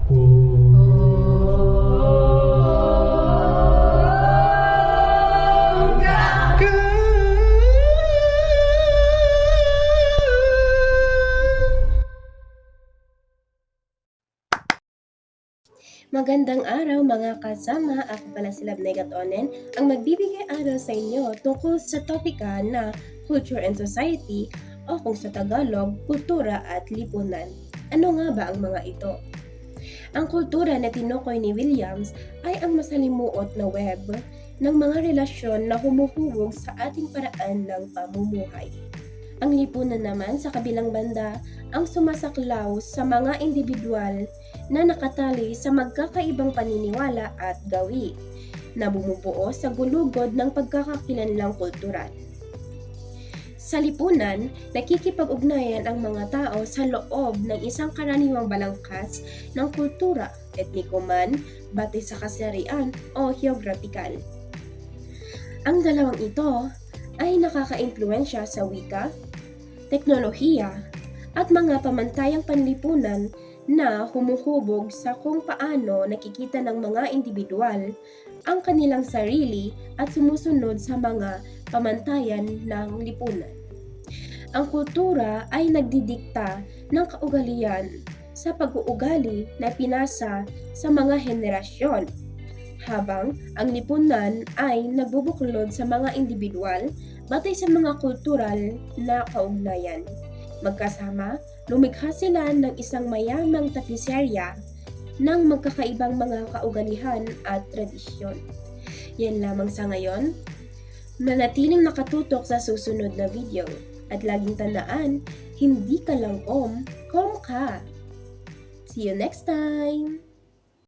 Magandang araw mga kasama, ako pala si Labnay Gatonen, ang magbibigay araw sa inyo tungkol sa topika na Culture and Society o kung sa Tagalog, Kultura at Lipunan. Ano nga ba ang mga ito? Ang kultura na tinukoy ni Williams ay ang masalimuot na web ng mga relasyon na humuhubog sa ating paraan ng pamumuhay. Ang lipunan naman sa kabilang banda ang sumasaklaw sa mga individual na nakatali sa magkakaibang paniniwala at gawi na bumubuo sa gulugod ng pagkakakilanlang kultural. Sa lipunan, nakikipag-ugnayan ang mga tao sa loob ng isang karaniwang balangkas ng kultura, etniko man, batay sa kasarian o geographikal. Ang dalawang ito ay nakaka-impluwensya sa wika, teknolohiya, at mga pamantayang panlipunan na humuhubog sa kung paano nakikita ng mga individual ang kanilang sarili at sumusunod sa mga pamantayan ng lipunan. Ang kultura ay nagdidikta ng kaugalian sa pag-uugali na pinasa sa mga henerasyon, habang ang lipunan ay nagbubuklod sa mga individual batay sa mga kultural na kaugnayan. Magkasama, lumikha sila ng isang mayamang tapiserya ng magkakaibang mga kaugalian at tradisyon. Yan lamang sa ngayon. Manatiling nakatutok sa susunod na video at laging tandaan, hindi ka lang kom ka. See you next time!